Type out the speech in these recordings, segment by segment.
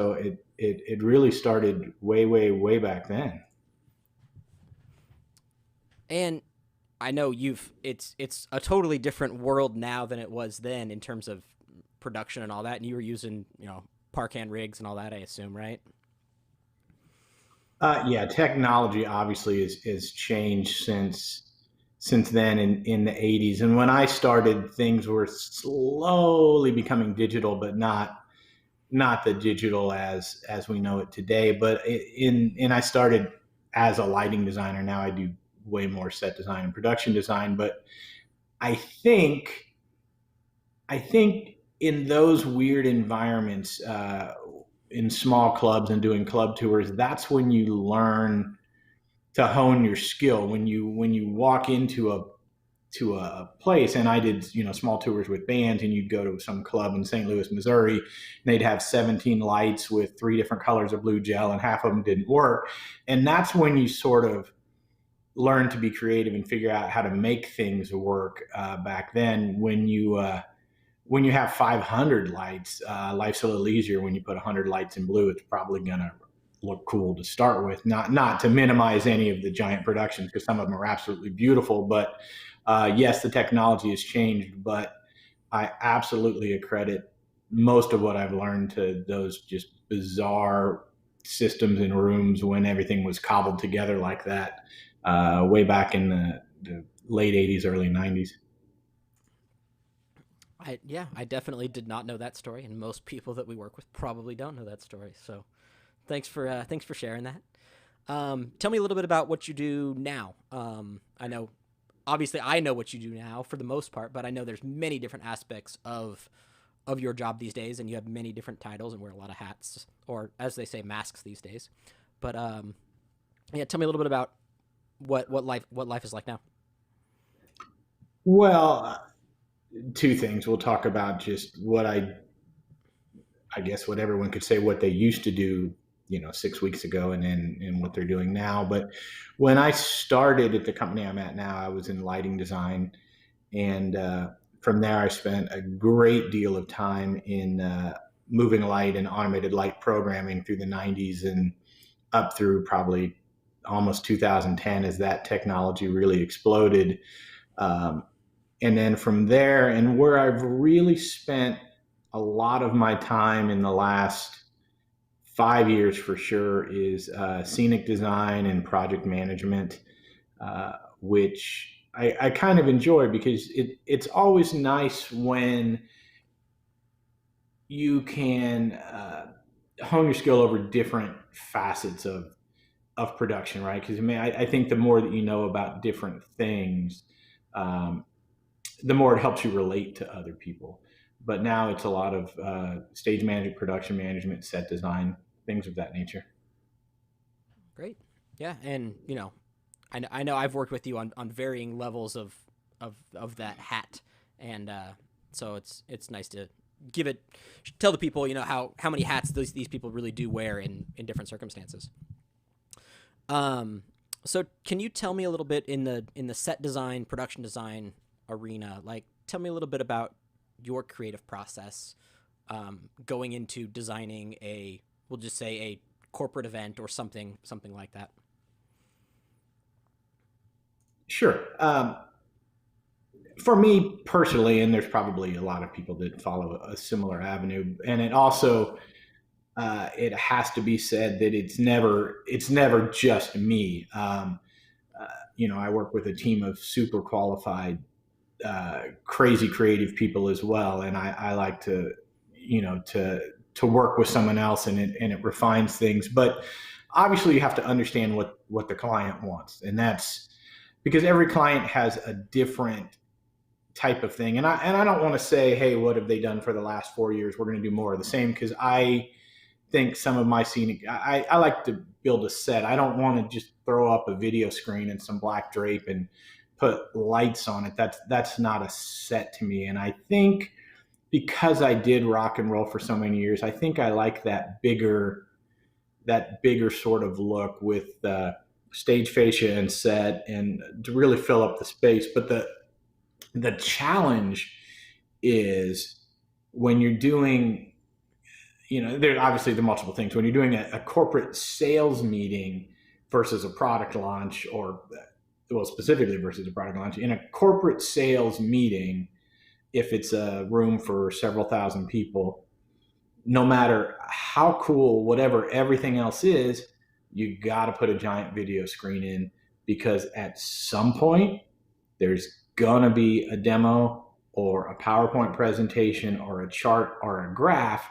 So it really started way back then. And I know it's a totally different world now than it was then in terms of production and all that. And you were using, Parkan rigs and all that, I assume, right? Yeah, technology obviously is changed since then in the 80s. And when I started, things were slowly becoming digital, but not the digital as we know it today. But I started as a lighting designer. Now I do way more set design and production design. But I think I think in those weird environments, in small clubs and doing club tours, that's when you learn to hone your skill. When you walk into a place, and I did small tours with bands, and you'd go to some club in St. Louis, Missouri, and they'd have 17 lights with three different colors of blue gel, and half of them didn't work. And that's when you sort of learn to be creative and figure out how to make things work. Back then, when you have 500 lights, life's a little easier. When you put 100 lights in blue, it's probably going to look cool to start with. Not to minimize any of the giant productions, because some of them are absolutely beautiful. But yes, the technology has changed, but I absolutely accredit most of what I've learned to those just bizarre systems in rooms when everything was cobbled together like that, way back in the late 80s, early 90s. I definitely did not know that story, and most people that we work with probably don't know that story. So thanks for sharing that. Tell me a little bit about what you do now. I know, obviously, I know what you do now for the most part, but I know there's many different aspects of your job these days, and you have many different titles and wear a lot of hats, or as they say, masks these days. But yeah, tell me a little bit about what life is like now. Well, two things. We'll talk about just what I guess what everyone could say what they used to do, 6 weeks ago, and what they're doing now. But when I started at the company I'm at now, I was in lighting design, and from there I spent a great deal of time in moving light and automated light programming through the 90s and up through probably almost 2010 as that technology really exploded. Um, and then from there, and where I've really spent a lot of my time in the last 5 years for sure is scenic design and project management, which I kind of enjoy because it's always nice when you can hone your skill over different facets of production, right? Because I think the more that you know about different things, um, the more it helps you relate to other people. But now it's a lot of stage management, production management, set design, things of that nature. Great. Yeah, and I know I've worked with you on varying levels of that hat, and so it's nice to give it tell the people how many hats these people really do wear in different circumstances. Um, so can you tell me a little bit in the set design, production design arena? Like, tell me a little bit about your creative process, going into designing we'll just say a corporate event or something like that. Sure. For me personally, and there's probably a lot of people that follow a similar avenue, and it has to be said that it's never just me. Uh, I work with a team of super qualified, crazy creative people as well, and I like to to work with someone else, and it refines things. But obviously, you have to understand what the client wants, and that's because every client has a different type of thing. And I don't want to say, hey, what have they done for the last 4 years? We're going to do more of the same, because I think some of my scenic, I like to build a set. I don't want to just throw up a video screen and some black drape and put lights on it. That's not a set to me. And I think because I did rock and roll for so many years, I think I like that bigger sort of look with stage fascia and set, and to really fill up the space. But the challenge is when you're doing there's obviously the multiple things when you're doing a corporate sales meeting versus a product launch, or well, specifically versus a product launch. In a corporate sales meeting, if it's a room for several thousand people, no matter how cool whatever everything else is, you got to put a giant video screen in, because at some point there's going to be a demo or a PowerPoint presentation or a chart or a graph.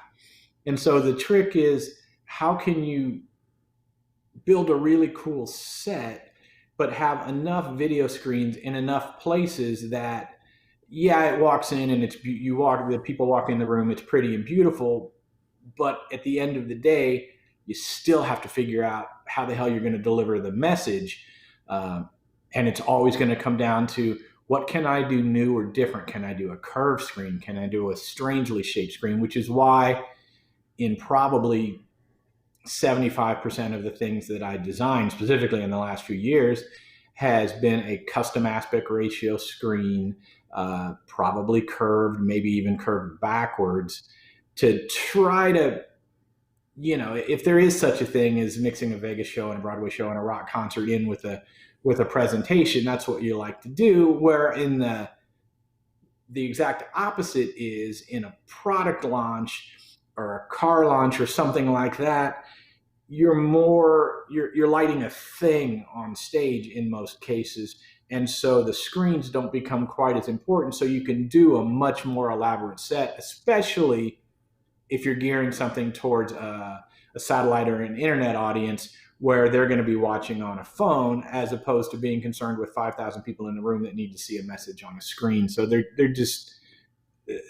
And so the trick is, how can you build a really cool set but have enough video screens in enough places that, yeah, it walks in and the people walk in the room, it's pretty and beautiful, but at the end of the day, you still have to figure out how the hell you're going to deliver the message. And it's always going to come down to, what can I do new or different? Can I do a curved screen? Can I do a strangely shaped screen? Which is why in probably 75% of the things that I designed, specifically in the last few years, has been a custom aspect ratio screen, probably curved, maybe even curved backwards, to try to, if there is such a thing as mixing a Vegas show and a Broadway show and a rock concert in with a presentation, that's what you like to do. Where in the exact opposite is in a product launch or a car launch or something like that, you're lighting a thing on stage in most cases. And so the screens don't become quite as important. So you can do a much more elaborate set, especially if you're gearing something towards a satellite or an internet audience, where they're going to be watching on a phone, as opposed to being concerned with 5,000 people in the room that need to see a message on a screen. So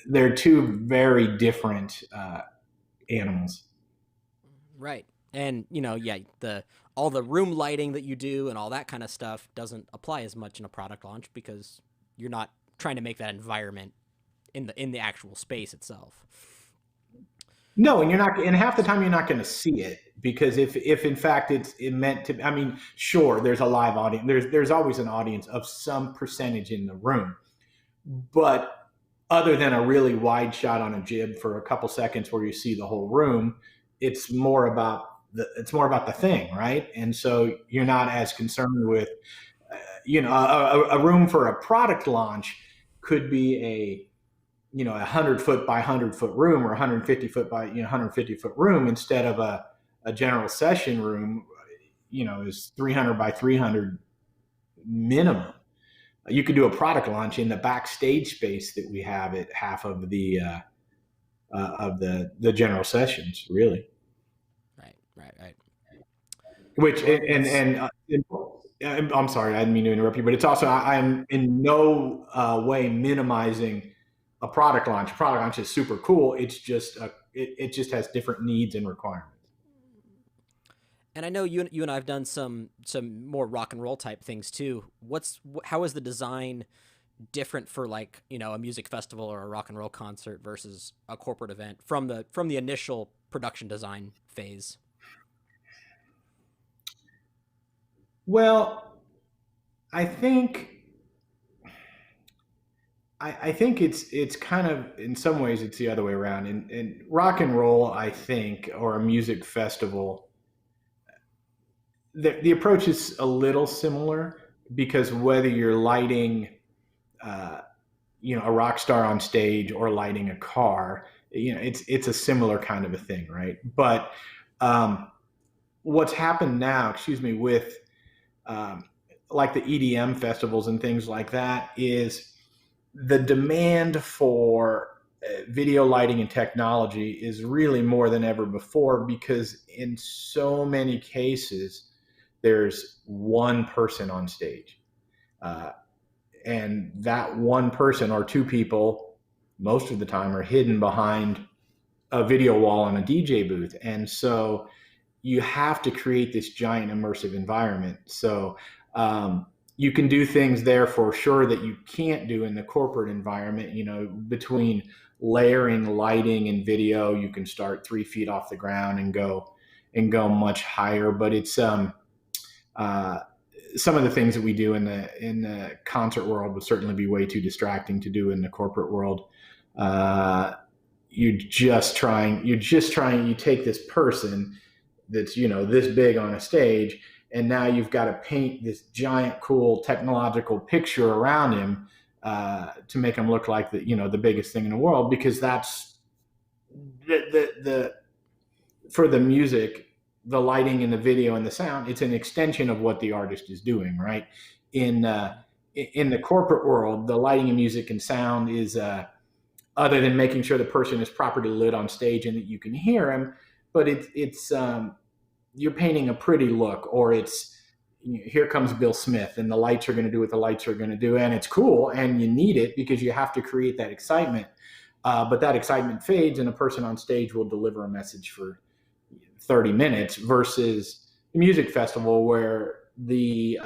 they're two very different animals. Right. And all the room lighting that you do and all that kind of stuff doesn't apply as much in a product launch, because you're not trying to make that environment in the actual space itself. No, and half the time you're not going to see it, because if in fact it's meant to, I mean, sure, there's a live audience. There's always an audience of some percentage in the room, but other than a really wide shot on a jib for a couple seconds where you see the whole room, it's more about the thing, right? And so you're not as concerned with, a room for a product launch could be a 100-foot by 100-foot room, or 150-foot by 150-foot room, instead of a general session room, is 300 by 300 minimum. You could do a product launch in the backstage space that we have at half of the general sessions, really. Right. Which and I'm sorry, I didn't mean to interrupt you, but it's also, I'm in no way minimizing a product launch. A product launch is super cool. It's just it just has different needs and requirements. And I know you and I have done some more rock and roll type things too. How is the design different for a music festival or a rock and roll concert versus a corporate event from the initial production design phase? Well, I think it's kind of, in some ways it's the other way around. In rock and roll, I think, or a music festival, the approach is a little similar, because whether you're lighting a rock star on stage or lighting a car, it's a similar kind of a thing, right? But what's happened now, with like the EDM festivals and things like that, is the demand for video lighting and technology is really more than ever before, because in so many cases there's one person on stage, and that one person or two people most of the time are hidden behind a video wall and a DJ booth. And so you have to create this giant immersive environment. So you can do things there for sure that you can't do in the corporate environment. Between layering lighting and video, you can start 3 feet off the ground and go much higher. But it's some of the things that we do in the concert world would certainly be way too distracting to do in the corporate world. you take this person that's, this big on a stage, and now you've got to paint this giant cool technological picture around him, to make him look like the biggest thing in the world, because that's the for the music, the lighting and the video and the sound, it's an extension of what the artist is doing, right? In the corporate world, the lighting and music and sound is, other than making sure the person is properly lit on stage and that you can hear him, but it's you're painting a pretty look, or it's, here comes Bill Smith, and the lights are going to do what the lights are going to do, and it's cool, and you need it because you have to create that excitement. But that excitement fades, and a person on stage will deliver a message for 30 minutes versus the music festival, where the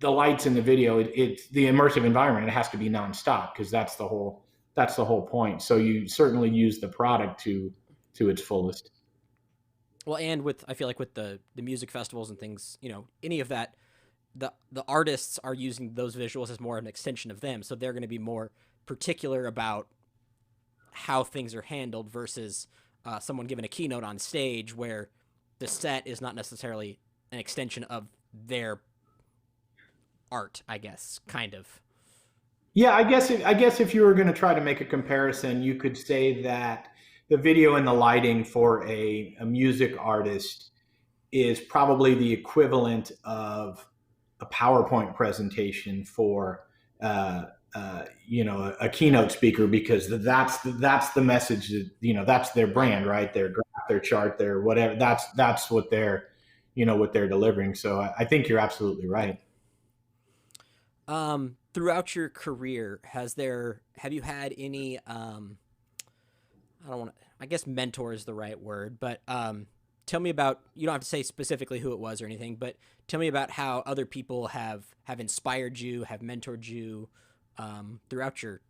lights in the video, it's the immersive environment. It has to be nonstop because that's the whole point. So you certainly use the product to its fullest. Well, and with I feel like with the music festivals and things, any of that, the artists are using those visuals as more an extension of them, so they're going to be more particular about how things are handled versus someone giving a keynote on stage where the set is not necessarily an extension of their art, I guess, kind of. Yeah, I guess if you were going to try to make a comparison, you could say that the video and the lighting for a music artist is probably the equivalent of a PowerPoint presentation for, a keynote speaker, because that's the message that, that's their brand, right? Their graph, their chart, their whatever. That's what they're delivering. So I think you're absolutely right. Throughout your career, have you had any I don't want to, I guess mentor is the right word, but tell me about, you don't have to say specifically who it was or anything, but tell me about how other people have inspired you, have mentored you throughout your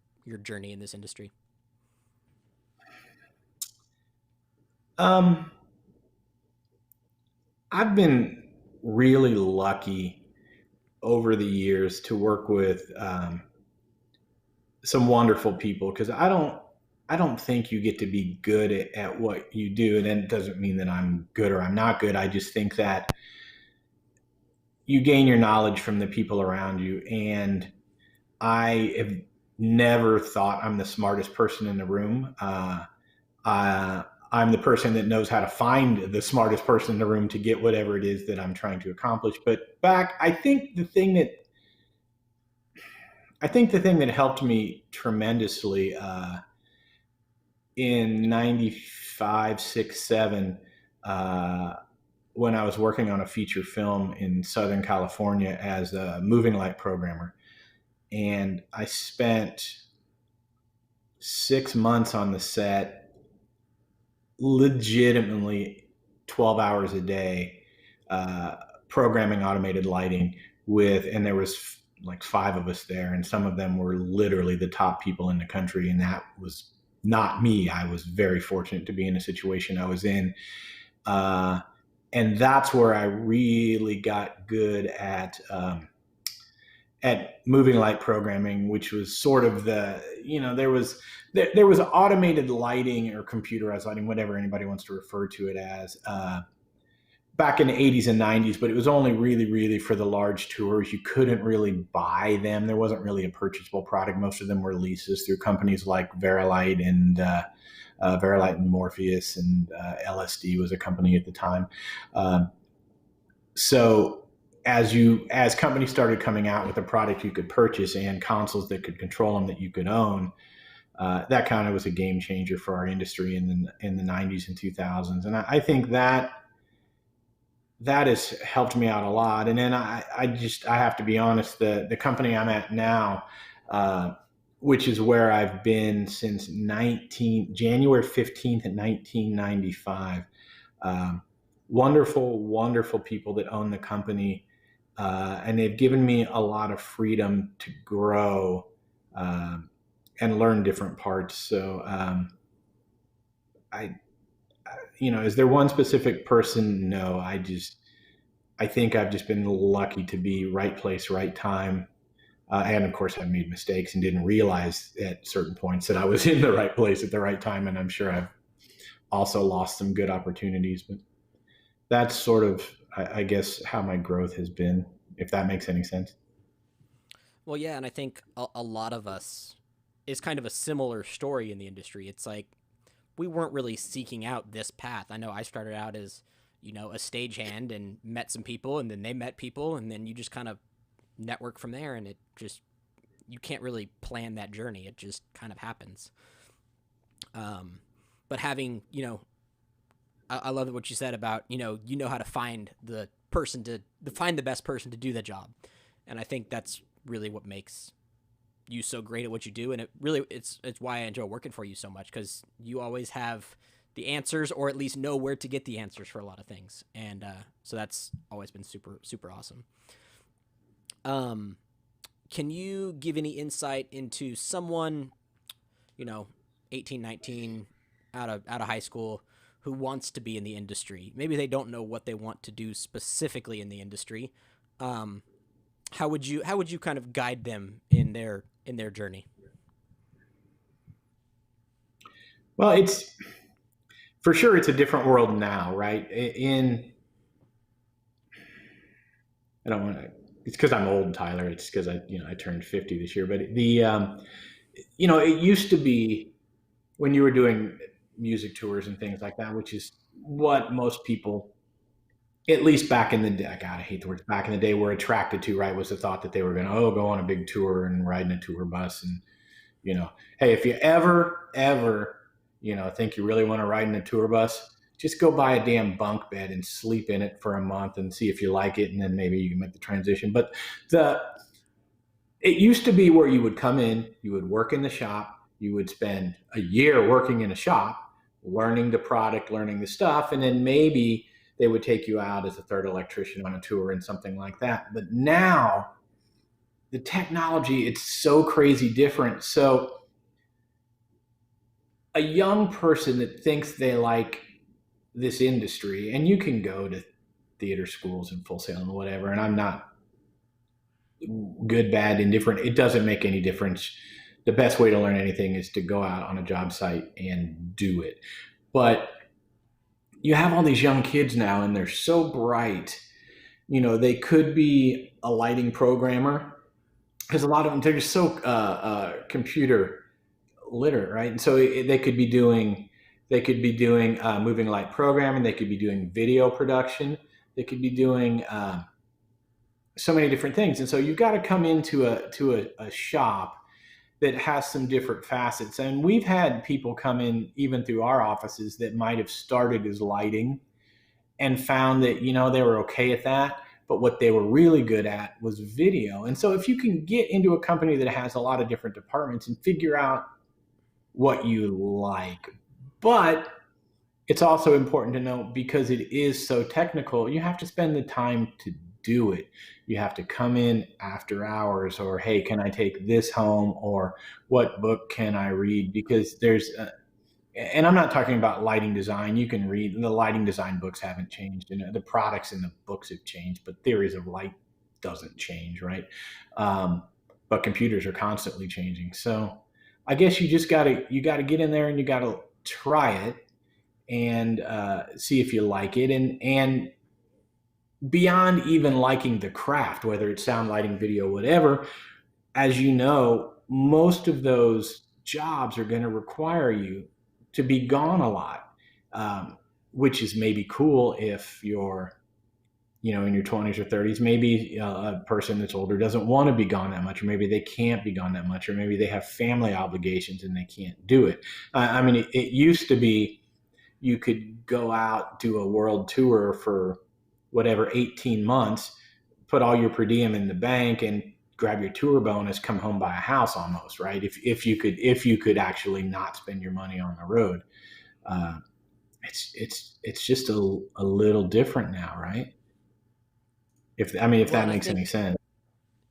journey in this industry. Um, I've been really lucky over the years to work with, some wonderful people, because I don't think you get to be good at what you do, and it doesn't mean that I'm good or I'm not good. I just think that you gain your knowledge from the people around you, and I have never thought I'm the smartest person in the room. I'm the person that knows how to find the smartest person in the room to get whatever it is that I'm trying to accomplish. But I think the thing that helped me tremendously, in 95, 6, 7, uh, when I was working on a feature film in Southern California as a moving light programmer. And I spent 6 months on the set, legitimately 12 hours a day, uh, programming automated lighting and there was like five of us there, and some of them were literally the top people in the country, and that was not me. I was very fortunate to be in a situation I was in. Uh, and that's where I really got good at moving light programming, which was sort of there was automated lighting or computerized lighting, whatever anybody wants to refer to it as, back in the 80s and 90s, but it was only really, really for the large tours. You couldn't really buy them. There wasn't really a purchasable product. Most of them were leases through companies like Verilight and Morpheus, and LSD was a company at the time. Um, so as companies started coming out with a product you could purchase and consoles that could control them that you could own, that kind of was a game changer for our industry in the 90s and 2000s. And I think that has helped me out a lot. And then I have to be honest, the company I'm at now, uh, which is where I've been since January 15th, 1995. Um, Wonderful, wonderful people that own the company, and they've given me a lot of freedom to grow, um, and learn different parts. So, I, is there one specific person? No, I think I've just been lucky to be right place, right time, And of course, I made mistakes and didn't realize at certain points that I was in the right place at the right time. And I'm sure I've also lost some good opportunities. But that's sort of, I guess, how my growth has been, if that makes any sense. Well, yeah, and I think a lot of us is kind of a similar story in the industry. It's like we weren't really seeking out this path. I know I started out as, a stagehand and met some people, and then they met people, and then you just kind of network from there, and it just you can't really plan that journey. It just kind of happens. Um, but having, I love what you said about, how to find the person to find the best person to do the job, and I think that's really what makes you so great at what you do, and it's why I enjoy working for you so much, because you always have the answers, or at least know where to get the answers for a lot of things, and so that's always been super super awesome. Um, can you give any insight into someone, you know, 18, 19, out of high school, who wants to be in the industry? Maybe they don't know what they want to do specifically in the industry. Um, how would you kind of guide them in their journey? Well, it's for sure it's a different world now, right? In I don't want to. It's because I'm old, Tyler. It's because I turned 50 this year. But it used to be when you were doing music tours and things like that, which is what most people, at least back in the day, God, I hate the words back in the day, were attracted to. Right, was the thought that they were going to go on a big tour and ride in a tour bus, and you know, hey, if you ever think you really want to ride in a tour bus, just go buy a damn bunk bed and sleep in it for a month and see if you like it, and then maybe you can make the transition. But the it used to be where you would come in, you would work in the shop, you would spend a year working in a shop, learning the product, learning the stuff, and then maybe they would take you out as a third electrician on a tour and something like that. But now the technology, it's so crazy different. So a young person that thinks they like this industry, and you can go to theater schools and Full Sail and whatever, and I'm not good, bad, indifferent. It doesn't make any difference. The best way to learn anything is to go out on a job site and do it. But you have all these young kids now, and they're so bright. They could be a lighting programmer, because a lot of them, they're just so computer literate, right? And so they could be doing moving light programming. They could be doing video production. They could be doing so many different things. And so you've got to come into a shop that has some different facets. And we've had people come in even through our offices that might have started as lighting and found that they were okay at that, but what they were really good at was video. And so if you can get into a company that has a lot of different departments and figure out what you like, but it's also important to know, because it is so technical, you have to spend the time to do it. You have to come in after hours, or hey, can I take this home, or what book can I read? Because and I'm not talking about lighting design. You can read, the lighting design books haven't changed, and the products in the books have changed, but theories of light doesn't change, right? Um, but computers are constantly changing. So I guess you gotta get in there and you gotta try it and see if you like it, and beyond even liking the craft, whether it's sound, lighting, video, whatever. As you know, most of those jobs are going to require you to be gone a lot, um, which is maybe cool if you're in your 20s or 30s. Maybe a person that's older doesn't want to be gone that much, or maybe they can't be gone that much, or maybe they have family obligations and they can't do it. I mean, it used to be you could go out, do a world tour for whatever, 18 months, put all your per diem in the bank and grab your tour bonus, come home, buy a house almost, right? If you could actually not spend your money on the road. uh, it's just a little different now, right? If Well, that and I makes think, any sense.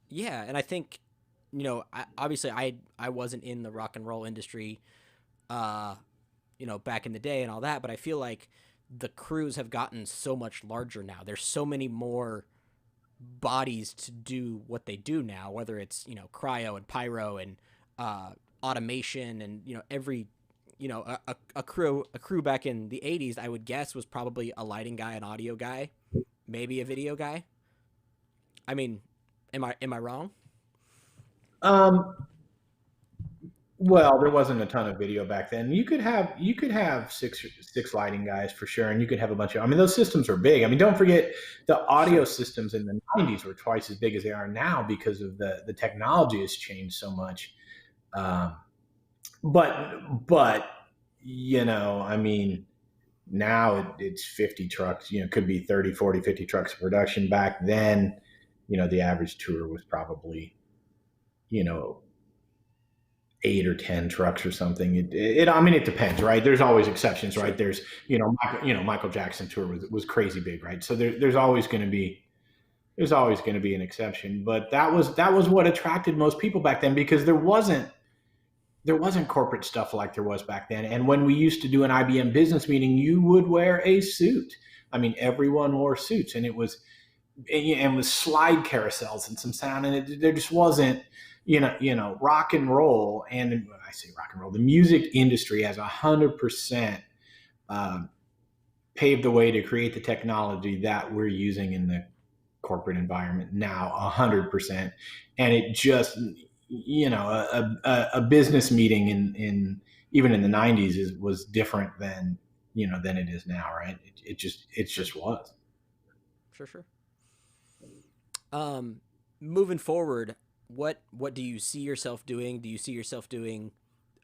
yeah, and I think, obviously I wasn't in the rock and roll industry, uh, back in the day and all that, but I feel like the crews have gotten so much larger now. There's so many more bodies to do what they do now, whether it's, you know, cryo and pyro and automation and, you know, every, you know, a crew back in the 80s, I would guess, was probably a lighting guy, an audio guy, maybe a video guy. I mean, am I wrong? Um, well, there wasn't a ton of video back then. You could have six lighting guys for sure, and you could have a bunch of. I mean, those systems were big. I mean, don't forget the audio Sure. systems in the '90s were twice as big as they are now because of the technology has changed so much. Um, but I mean, now it's 50 trucks. You know, it could be 30, 40, 50 trucks of production. Back then, the average tour was probably you know 8 or 10 trucks or something. I mean, it depends, right? There's always exceptions, right? Sure. There's, Michael Jackson tour was crazy big, right? So there's always going to be an exception, but that was what attracted most people back then because there wasn't corporate stuff like there was back then. And when we used to do an IBM business meeting, you would wear a suit. I mean, everyone wore suits, and with slide carousels and some sound, and there just wasn't, rock and roll. And when I say rock and roll, the music industry has 100% um, paved the way to create the technology that we're using in the corporate environment now, 100%. And it just, a business meeting in even in the '90s was different than it is now, right? It just was. Sure. Sure. Um, moving forward, what do you see yourself doing? Do you see yourself doing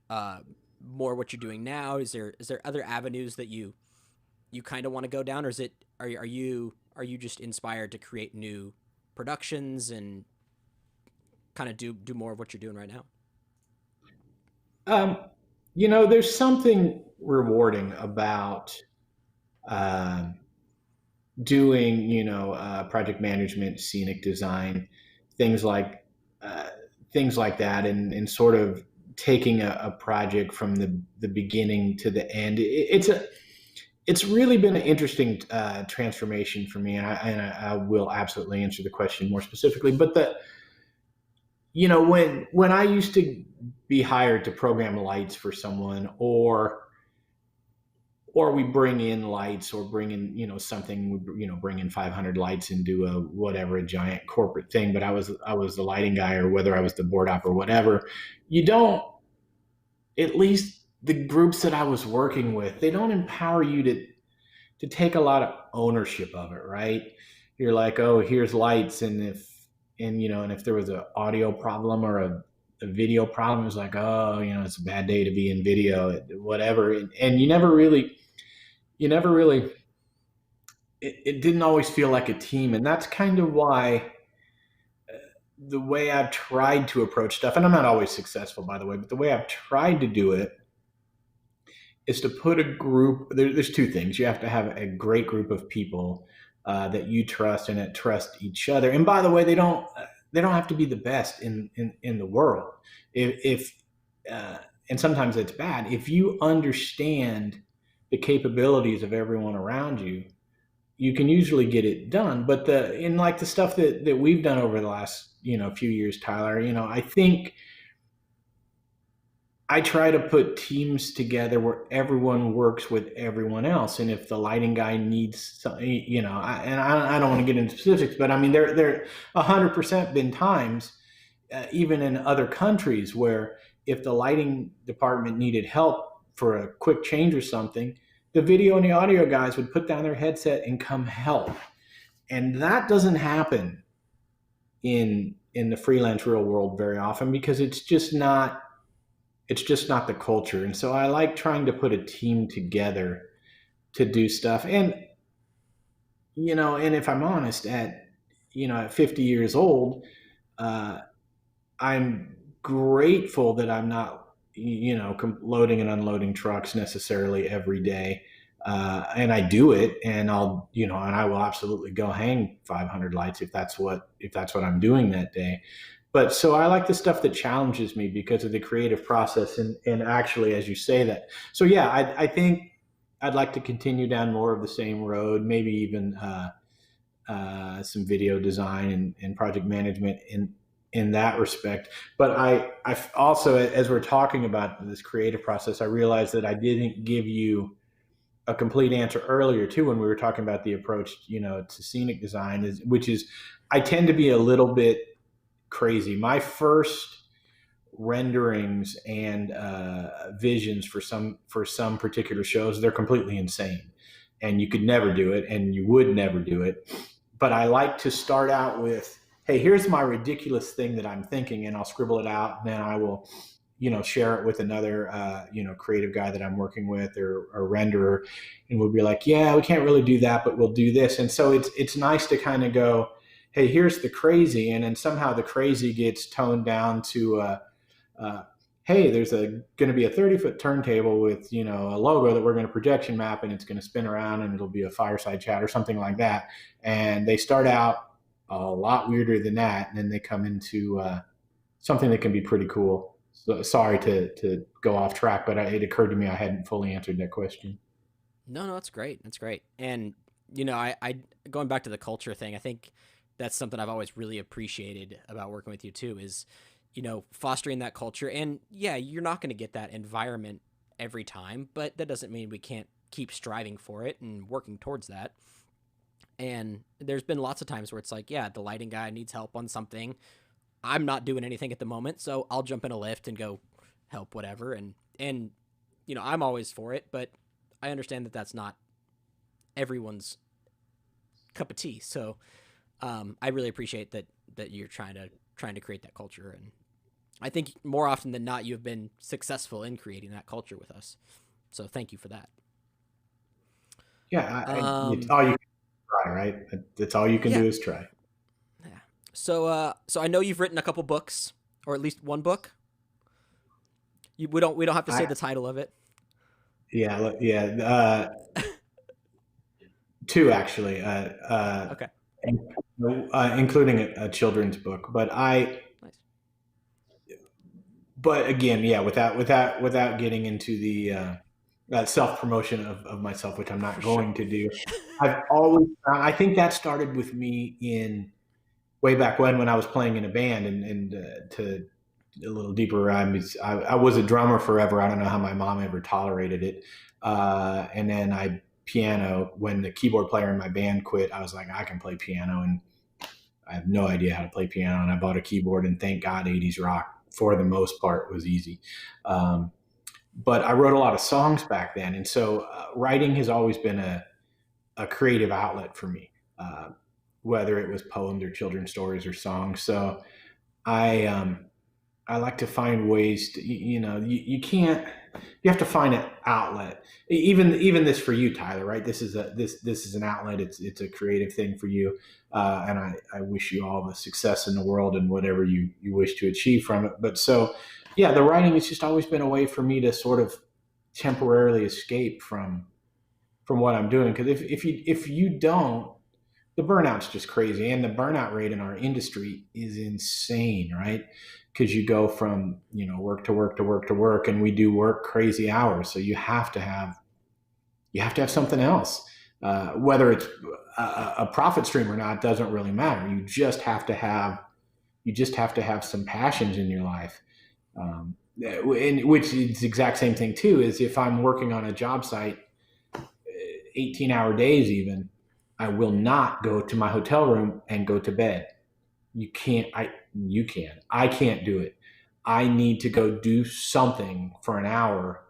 uh, more what you're doing now? Is there other avenues that you kind of want to go down, or is it are you just inspired to create new productions and kind of do more of what you're doing right now? Um, there's something rewarding about um, doing, project management, scenic design, things like uh, things like that, and sort of taking a project from the beginning to the end. It's really been an interesting transformation for me, and I will absolutely answer the question more specifically. But when I used to be hired to program lights for someone, or we bring in lights, or bring in something, bring in 500 lights and do a giant corporate thing, but I was the lighting guy, or whether I was the board op or whatever. You don't, at least the groups that I was working with, they don't empower you to take a lot of ownership of it, right? You're like, oh, here's lights, and if there was an audio problem or a video problem, it's like, oh, it's a bad day to be in video, whatever. And you never really, it didn't always feel like a team. And that's kind of why the way I've tried to approach stuff, and I'm not always successful, by the way, but the way I've tried to do it is to put a group. There's two things. You have to have a great group of people that you trust and that trust each other. And by the way, they don't have to be the best in the world. If and sometimes it's bad. If you understand the capabilities of everyone around you, you can usually get it done. But in like the stuff that we've done over the last few years, Tyler, I think I try to put teams together where everyone works with everyone else. And if the lighting guy needs some, and I don't want to get into specifics, but I mean, there 100% been times, even in other countries, where if the lighting department needed help for a quick change or something, the video and the audio guys would put down their headset and come help. And that doesn't happen in the freelance real world very often because it's just not the culture. And so I like trying to put a team together to do stuff. And if I'm honest, at 50 years old, uh, I'm grateful that I'm not, loading and unloading trucks necessarily every day. And I do it, and and I will absolutely go hang 500 lights if that's what I'm doing that day. But so I like the stuff that challenges me because of the creative process, and actually, as you say that. So yeah, I think I'd like to continue down more of the same road, maybe even some video design and project management in that respect. But I also, as we're talking about this creative process, I realized that I didn't give you a complete answer earlier too when we were talking about the approach, to scenic design, which is I tend to be a little bit crazy. My first renderings and visions for some particular shows, they're completely insane, and you could never do it, and you would never do it. But I like to start out with, hey, here's my ridiculous thing that I'm thinking, and I'll scribble it out, and then I will, share it with another, creative guy that I'm working with, or a renderer, and we'll be like, yeah, we can't really do that, but we'll do this. And so it's nice to kind of go, hey, here's the crazy, and then somehow the crazy gets toned down to uh, hey, there's going to be a 30-foot turntable with a logo that we're going to projection map, and it's going to spin around, and it'll be a fireside chat or something like that. And they start out a lot weirder than that, and then they come into something that can be pretty cool. So, sorry to go off track, but it occurred to me I hadn't fully answered that question. No, that's great. That's great. And I going back to the culture thing, I think that's something I've always really appreciated about working with you too, is fostering that culture. And yeah, you're not going to get that environment every time, but that doesn't mean we can't keep striving for it and working towards that. And there's been lots of times where it's like, yeah, the lighting guy needs help on something. I'm not doing anything at the moment, so I'll jump in a lift and go help whatever. And I'm always for it, but I understand that that's not everyone's cup of tea. So I really appreciate that you're trying to create that culture, and I think more often than not, you've been successful in creating that culture with us. So thank you for that. Yeah, it's Um, all you can try, right? That's all you can yeah, do is try. yeah. So I know you've written a couple books, or at least one book. We don't have to say I the title of it. Yeah, yeah, two actually. Okay, Including a children's book. nice. But again, yeah, without getting into the self promotion of myself, which I'm For not sure. going to do. I've always, I think that started with me in way back when I was playing in a band, and to a little deeper, I was a drummer forever. I don't know how my mom ever tolerated it. And then piano, when the keyboard player in my band quit, I was like, I can play piano, and I have no idea how to play piano. And I bought a keyboard, and thank God 80s rock for the most part was easy. Um, but I wrote a lot of songs back then. And so writing has always been a creative outlet for me, whether it was poems or children's stories or songs. So I, um, I like to find ways to, you can't, you have to find an outlet. Even this for you, Tyler, right? This is an outlet. It's a creative thing for you. And I wish you all the success in the world and whatever you wish to achieve from it. But so, yeah, the writing has just always been a way for me to sort of temporarily escape from what I'm doing. Cause if you don't, the burnout's just crazy, and the burnout rate in our industry is insane, right? Because you go from work to work to work to work, and we do work crazy hours, so you have to have something else, whether it's a profit stream or not doesn't really matter. You just have to have some passions in your life, and which is the exact same thing too. Is if I'm working on a job site 18-hour days even, I will not go to my hotel room and go to bed. You can't. You can. I can't do it. I need to go do something for an hour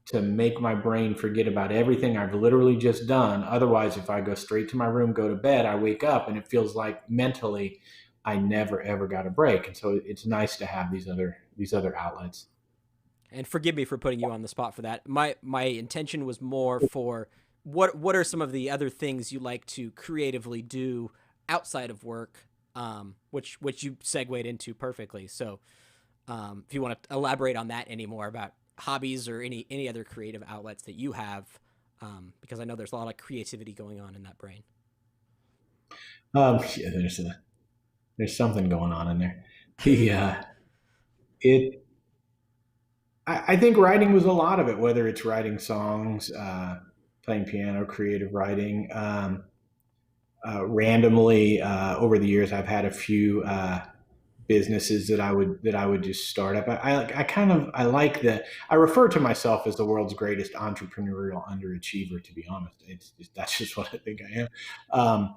to make my brain forget about everything I've literally just done. Otherwise, if I go straight to my room, go to bed, I wake up and it feels like mentally I never ever got a break. And so it's nice to have these other outlets. And forgive me for putting you on the spot for that. My intention was more for what are some of the other things you like to creatively do outside of work, which you segued into perfectly. So if you want to elaborate on that any more about hobbies or any other creative outlets that you have, because I know there's a lot of creativity going on in that brain. Yeah, there's something going on in there. The it I think writing was a lot of it, whether it's writing songs, playing piano, creative writing. randomly over the years, I've had a few businesses that I would just start up. I kind of I like that. I refer to myself as the world's greatest entrepreneurial underachiever. To be honest, that's just what I think I am. Um,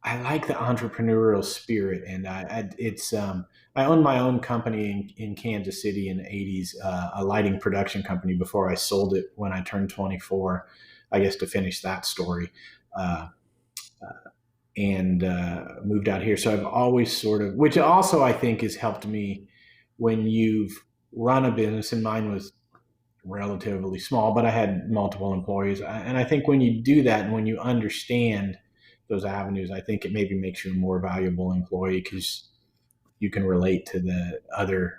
I like the entrepreneurial spirit, and I owned my own company in Kansas City in the '80s, a lighting production company. Before I sold it when I turned 24, I guess to finish that story. Uh, and moved out here. So I've always sort of, which also I think has helped me when you've run a business, and mine was relatively small, but I had multiple employees. And I think when you do that and when you understand those avenues, I think it maybe makes you a more valuable employee because you can relate to the other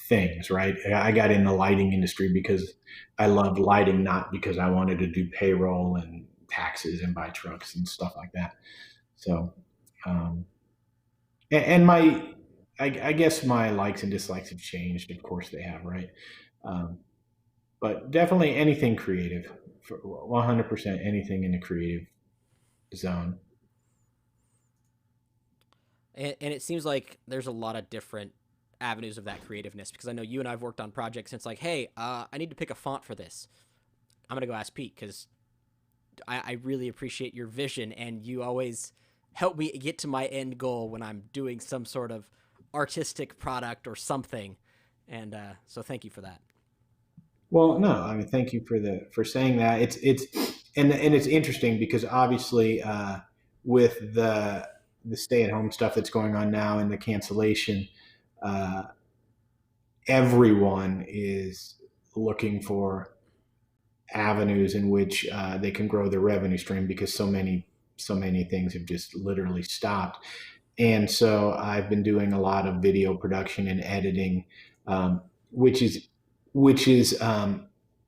things, right? I got in the lighting industry because I loved lighting, not because I wanted to do payroll and taxes and buy trucks and stuff like that. So, um, and I guess my likes and dislikes have changed. Of course, they have, right? Um, but definitely anything creative, 100% anything in the creative zone. And it seems like there's a lot of different avenues of that creativeness because I know you and I've worked on projects and it's like, hey, I need to pick a font for this. I'm gonna go ask Pete because I really appreciate your vision and you always help me get to my end goal when I'm doing some sort of artistic product or something. And so thank you for that. Well, no, I mean, thank you for saying that. It's and it's interesting because obviously with the stay at home stuff that's going on now and the cancellation, uh, everyone is looking for avenues in which they can grow their revenue stream because so many things have just literally stopped. And so I've been doing a lot of video production and editing, um, which is which is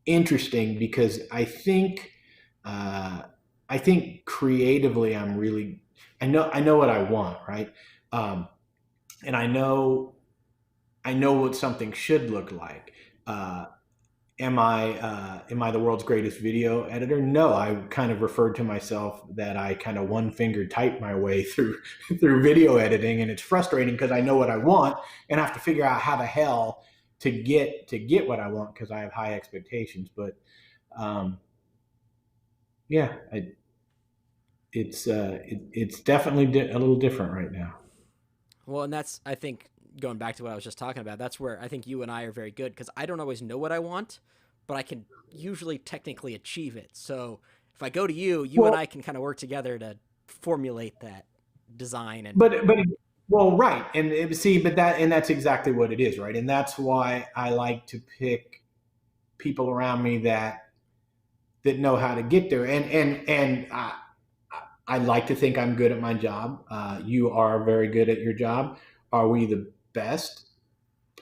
interesting because uh, I think creatively I know what I want, right? Um, and I know what something should look like. Uh, am I the world's greatest video editor? No, I kind of referred to myself that I kind of one finger type my way through through video editing, and it's frustrating because I know what I want and I have to figure out how the hell to get what I want because I have high expectations. But um, yeah, it's definitely a little different right now. Well, and that's I think going back to what I was just talking about. That's where I think you and I are very good because I don't always know what I want, but I can usually technically achieve it. So if I go to you, you and Well, I can kind of work together to formulate that design and but well, right, and see, but that's exactly what it is, right? And that's why I like to pick people around me that know how to get there. And I like to think I'm good at my job. You are very good at your job. Are we the best?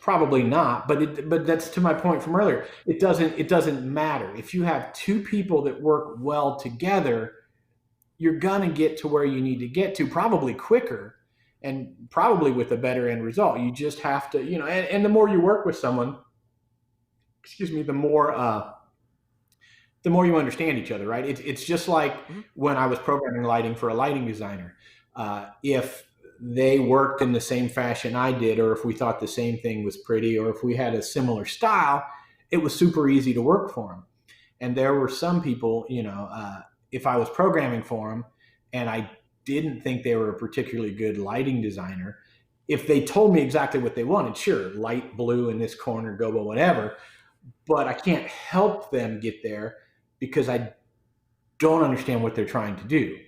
Probably not. But that's to my point from earlier. It doesn't matter if you have two people that work well together. You're gonna get to where you need to get to probably quicker and probably with a better end result. You just have to, and the more you work with someone, excuse me, the more you understand each other, right? It's just like Mhm. when I was programming lighting for a lighting designer. If they worked in the same fashion I did, or if we thought the same thing was pretty, or if we had a similar style, it was super easy to work for them. And there were some people, if I was programming for them and I didn't think they were a particularly good lighting designer, if they told me exactly what they wanted, sure, light blue in this corner, go, but whatever, but I can't help them get there because I don't understand what they're trying to do.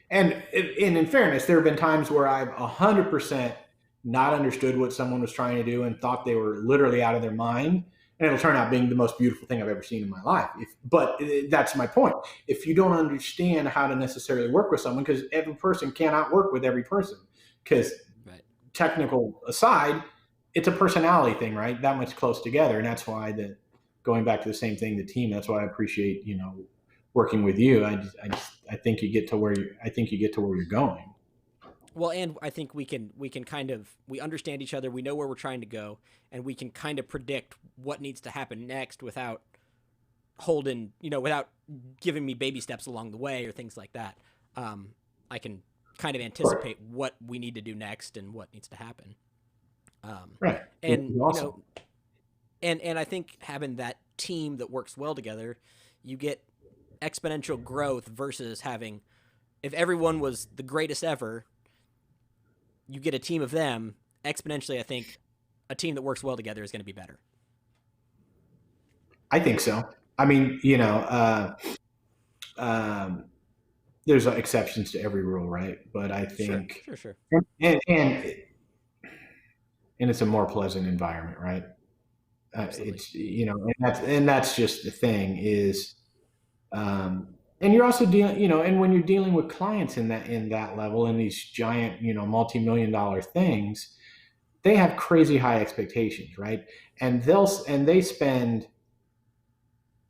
And in fairness, there have been times where I've 100% not understood what someone was trying to do and thought they were literally out of their mind. And it'll turn out being the most beautiful thing I've ever seen in my life. But that's my point. If you don't understand how to necessarily work with someone, because every person cannot work with every person, because Right. technical aside, it's a personality thing, right? That much close together, and that's why going back to the same thing, the team. That's why I appreciate working with you. I think you get to I think you get to where you're going. Well, and I think we can kind of we understand each other. We know where we're trying to go, and we can kind of predict what needs to happen next without holding, without giving me baby steps along the way or things like that. Um, I can kind of Sure. anticipate what we need to do next and what needs to happen. Right. Which And is awesome. and I think having that team that works well together, you get exponential growth versus having, if everyone was the greatest ever, you get a team of them exponentially. I think a team that works well together is going to be better. I think so. I mean, um, there's exceptions to every rule, right? But I Sure, think, sure, sure. and it's a more pleasant environment, right? Absolutely. It's and that's just the thing is, and you're also dealing, and when you're dealing with clients in that level in these giant, multi-million-dollar things, they have crazy high expectations, right? And they spend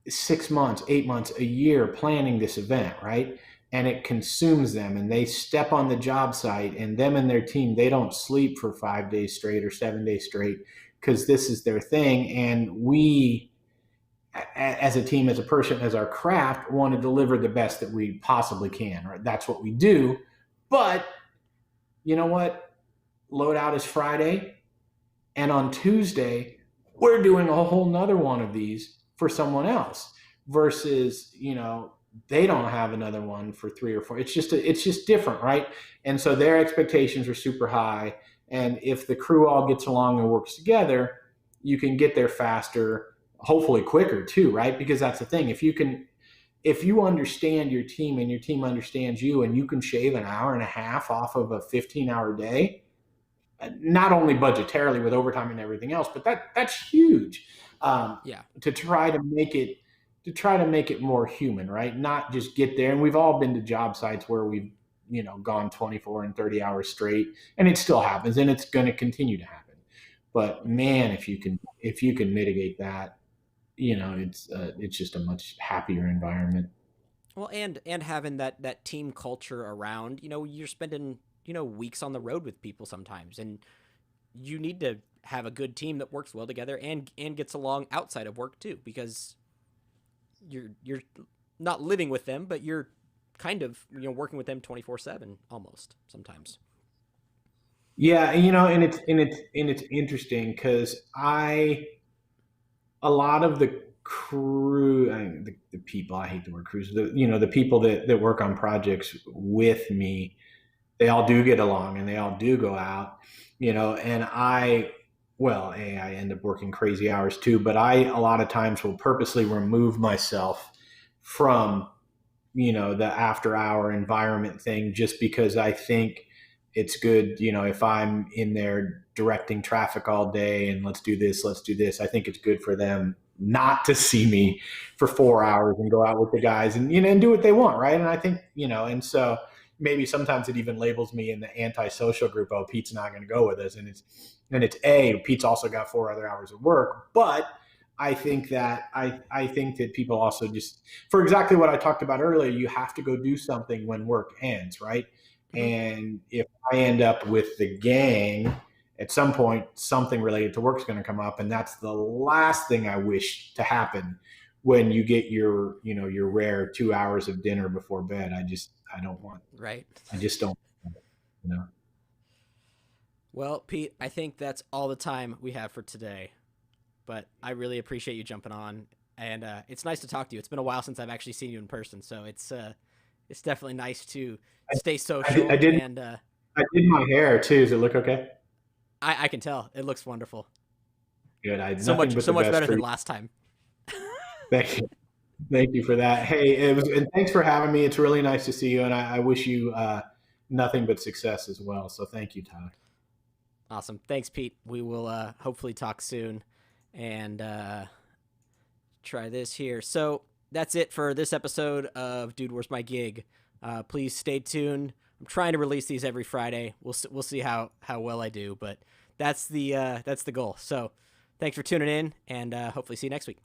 6 months, 8 months, a year planning this event, right? And it consumes them, and they step on the job site, and them and their team, they don't sleep for 5 days straight or 7 days straight because this is their thing. And we, as a team, as a person, as our craft, want to deliver the best that we possibly can, right? That's what we do. But you know what? Loadout is Friday, and on Tuesday, we're doing a whole nother one of these for someone else versus, they don't have another one for 3 or 4. It's just different, right? And so their expectations are super high. And if the crew all gets along and works together, you can get there faster, hopefully quicker too, right? Because that's the thing. If you understand your team and your team understands you, and you can shave an hour and a half off of a 15-hour day, not only budgetarily with overtime and everything else, but that's huge, Yeah. to try to make it more human, right? Not just get there. And we've all been to job sites where we've gone 24 and 30 hours straight, and it still happens, and it's going to continue to happen. But man, if you can mitigate that, it's just a much happier environment. Well, and having that team culture around, you're spending, weeks on the road with people sometimes, and you need to have a good team that works well together and gets along outside of work too, because you're not living with them, but you're kind of, working with them 24/7 almost sometimes. Yeah, and it's interesting because a lot of the crew, the people, I hate the word crews, the people that work on projects with me, they all do get along, and they all do go out, and well, I end up working crazy hours too, but I a lot of times will purposely remove myself from, the after hour environment thing, just because I think it's good, if I'm in there directing traffic all day and let's do this, I think it's good for them not to see me for 4 hours and go out with the guys and, and do what they want, right? And I think, and so maybe sometimes it even labels me in the antisocial group. Oh, Pete's not going to go with us, and Pete's also got 4 other hours of work. But I think that people also just, for exactly what I talked about earlier, you have to go do something when work ends, right? Hmm. And if I end up with the gang, at some point something related to work is going to come up, and that's the last thing I wish to happen when you get your rare 2 hours of dinner before bed. I don't want, Right. I just don't, you know. Well, Pete, I think that's all the time we have for today. But I really appreciate you jumping on, and it's nice to talk to you. It's been a while since I've actually seen you in person, so it's definitely nice to I, stay I, did, I social. did And I did my hair too. Does it look okay? I can tell it looks wonderful. Good. I had So nothing much but so the much best better for than you. last time. Thank you. Thank you for that. Hey, and thanks for having me. It's really nice to see you, and I wish you nothing but success as well. So thank you, Tyler. Awesome. Thanks, Pete. We will hopefully talk soon and try this here. So that's it for this episode of Dude, Where's My Gig? Please stay tuned. I'm trying to release these every Friday. We'll see how well I do, but that's the goal. So thanks for tuning in, and hopefully see you next week.